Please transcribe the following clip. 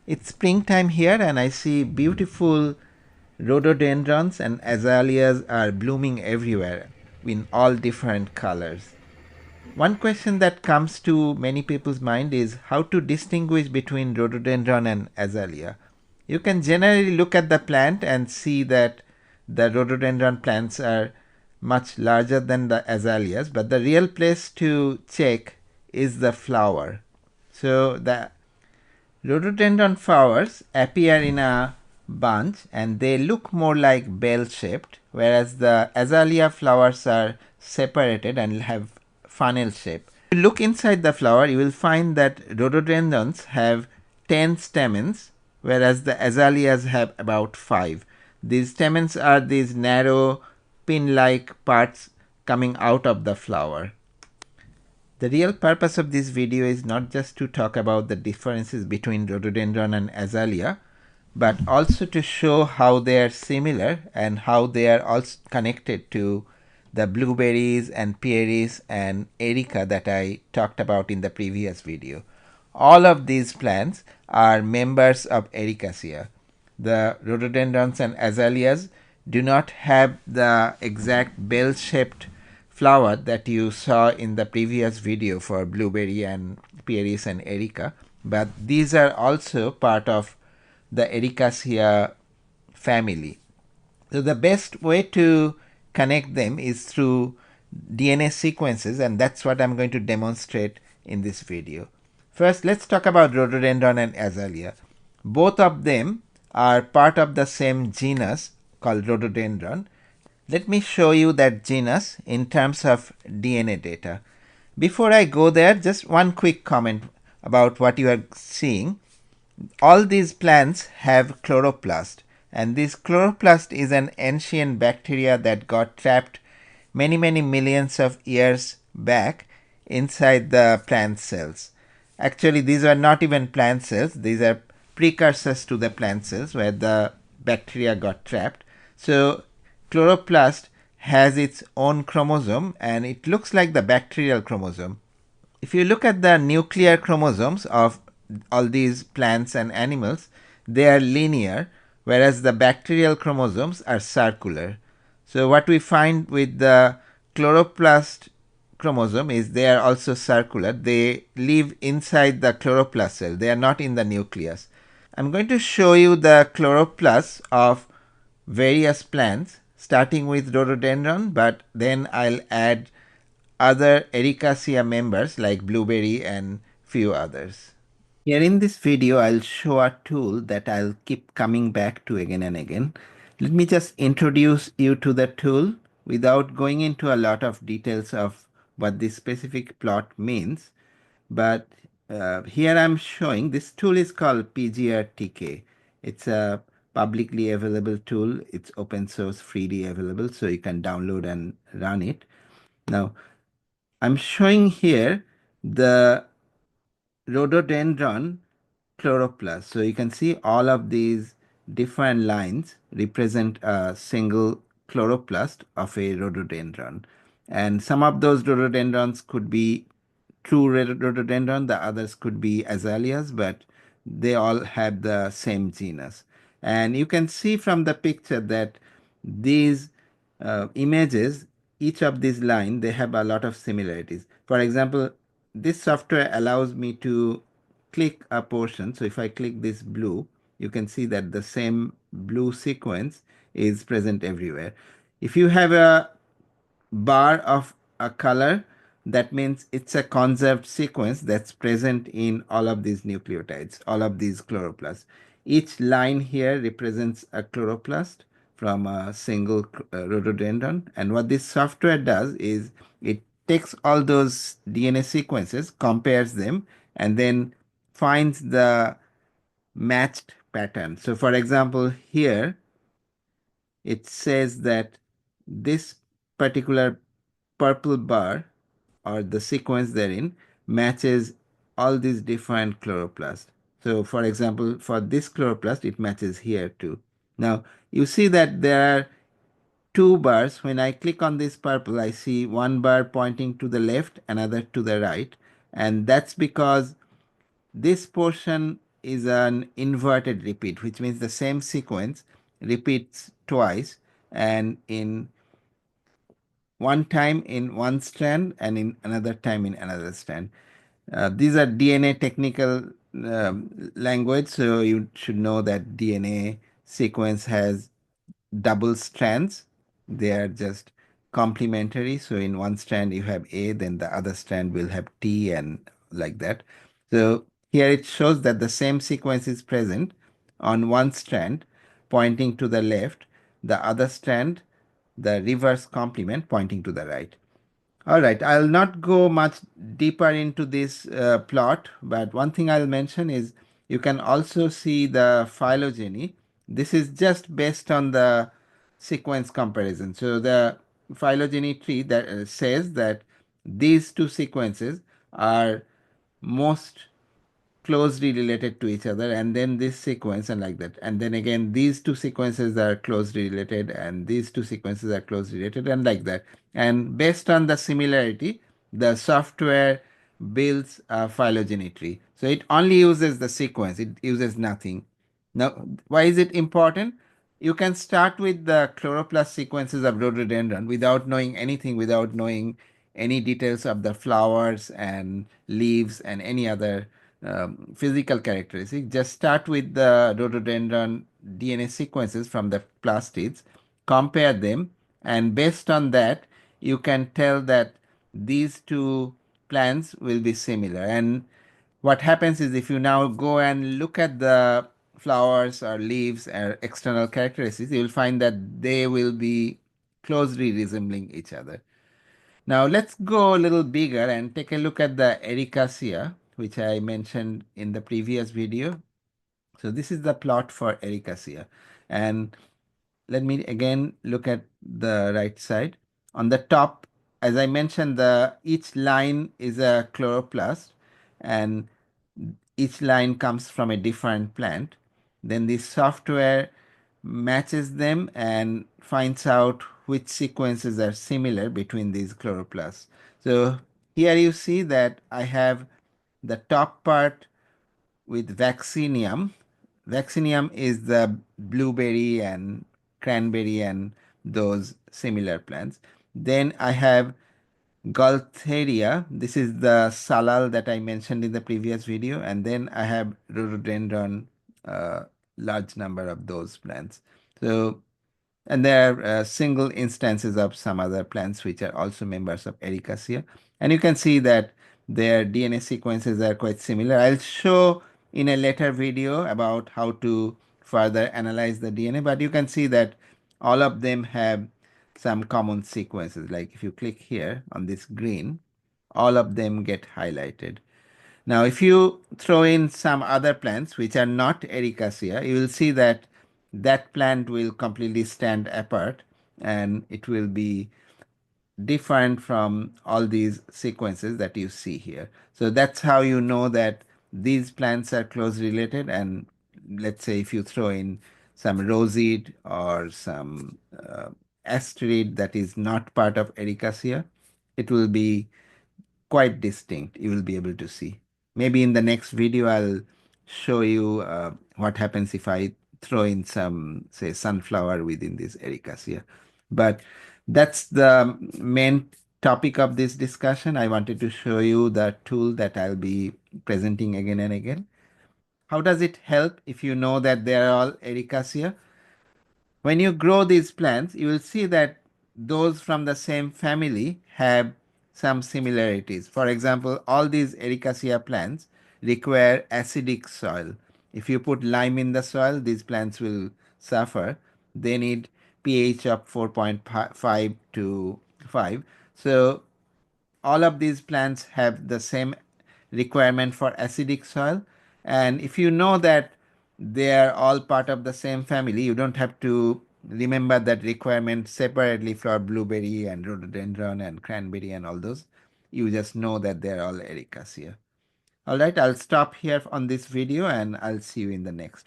It's springtime here and I see beautiful rhododendrons and azaleas are blooming everywhere in all different colors. One question that comes to many people's mind is how to distinguish between rhododendron and azalea. You can generally look at the plant and see that the rhododendron plants are much larger than the azaleas, but the real place to check is the flower. So the rhododendron flowers appear in a bunch and they look more like bell shaped, whereas the azalea flowers are separated and have funnel shape. If you look inside the flower, you will find that rhododendrons have 10 stamens, whereas the azaleas have about 5. These stamens are these narrow pin like parts coming out of the flower. The real purpose of this video is not just to talk about the differences between rhododendron and azalea, but also to show how they are similar and how they are also connected to the blueberries and pearies and erica that I talked about in the previous video. All of these plants are members of Ericacaea. The rhododendrons and azaleas do not have the exact bell-shaped flower that you saw in the previous video for blueberry and pearies and erica, but these are also part of the Ericaceae family. So the best way to connect them is through DNA sequences, and that's what I'm going to demonstrate in this video. First, let's talk about rhododendron and azalea. Both of them are part of the same genus called rhododendron. Let me show you that genus in terms of DNA data. Before I go there, just one quick comment about what you are seeing. All these plants have chloroplast, and this chloroplast is an ancient bacteria that got trapped many millions of years back inside the plant cells. Actually, these are not even plant cells, these are precursors to the plant cells where the bacteria got trapped. So chloroplast has its own chromosome and it looks like the bacterial chromosome. If you look at the nuclear chromosomes of all these plants and animals, they are linear, whereas the bacterial chromosomes are circular. So what we find with the chloroplast chromosome is they are also circular. They live inside the chloroplast cell. They are not in the nucleus. I'm going to show you the chloroplasts of various plants starting with rhododendron, but then I'll add other Ericaceae members like blueberry and few others. Here in this video, I'll show a tool that I'll keep coming back to again and again. Let me just introduce you to the tool without going into a lot of details of what this specific plot means. But here I'm showing this tool is called PGRTK. It's a publicly available tool. It's open source, freely available, so you can download and run it. Now, I'm showing here the rhododendron chloroplast. So you can see all of these different lines represent a single chloroplast of a rhododendron. And some of those rhododendrons could be true rhododendron, the others could be azaleas, but they all have the same genus. And you can see from the picture that these images, each of these lines, they have a lot of similarities. For example, this software allows me to click a portion. So if I click this blue, you can see that the same blue sequence is present everywhere. If you have a bar of a color, that means it's a conserved sequence that's present in all of these nucleotides, all of these chloroplasts. Each line here represents a chloroplast from a single rhododendron. And what this software does is it takes all those DNA sequences, compares them, and then finds the matched pattern. So for example, here it says that this particular purple bar or the sequence therein matches all these different chloroplasts. So for example, for this chloroplast, it matches here too. Now you see that there are two bars. When I click on this purple, I see one bar pointing to the left, another to the right. And that's because this portion is an inverted repeat, which means the same sequence repeats twice, and in one time in one strand and in another time in another strand. These are DNA technical language, so you should know that DNA sequence has double strands. They are just complementary. So in one strand you have A, then the other strand will have T, and like that. So here it shows that the same sequence is present on one strand pointing to the left, the other strand, the reverse complement pointing to the right. All right, I'll not go much deeper into this plot, but one thing I'll mention is you can also see the phylogeny. This is just based on the sequence comparison. So the phylogeny tree that says that these two sequences are most closely related to each other, and then this sequence and like that, and then again these two sequences are closely related and these two sequences are closely related, and like that. And based on the similarity, the software builds a phylogeny tree. So it only uses the sequence, it uses nothing. Now, why is it important? You can start with the chloroplast sequences of rhododendron without knowing anything, without knowing any details of the flowers and leaves and any other physical characteristics. Just start with the rhododendron DNA sequences from the plastids, compare them, and based on that, you can tell that these two plants will be similar. And what happens is if you now go and look at the flowers or leaves or external characteristics, you will find that they will be closely resembling each other. Now let's go a little bigger and take a look at the Ericacaea, which I mentioned in the previous video. So this is the plot for Ericacaea. And let me again look at the right side. On the top, as I mentioned, each line is a chloroplast, and each line comes from a different plant. Then the software matches them and finds out which sequences are similar between these chloroplasts. So here you see that I have the top part with vaccinium. Vaccinium is the blueberry and cranberry and those similar plants. Then I have Gaultheria. This is the salal that I mentioned in the previous video. And then I have rhododendron, large number of those plants. So, and there are single instances of some other plants which are also members of Ericaceae. And you can see that their DNA sequences are quite similar. I'll show in a later video about how to further analyze the DNA, but you can see that all of them have some common sequences. Like if you click here on this green, all of them get highlighted. Now, if you throw in some other plants which are not Ericaceae, you will see that that plant will completely stand apart and it will be different from all these sequences that you see here. So that's how you know that these plants are closely related. And let's say if you throw in some roseate or some asterid that is not part of Ericaceae, it will be quite distinct. You will be able to see. Maybe in the next video, I'll show you what happens if I throw in some, say, sunflower within this Ericaceae. But that's the main topic of this discussion. I wanted to show you the tool that I'll be presenting again and again. How does it help if you know that they are all Ericaceae? When you grow these plants, you will see that those from the same family have some similarities. For example, all these Ericaceae plants require acidic soil. If you put lime in the soil, these plants will suffer. They need pH of 4.5 to 5. So all of these plants have the same requirement for acidic soil. And if you know that they are all part of the same family, you don't have to remember that requirement separately for blueberry and rhododendron and cranberry and all those. You just know that they're all Ericaceae. All right, I'll stop here on this video and I'll see you in the next.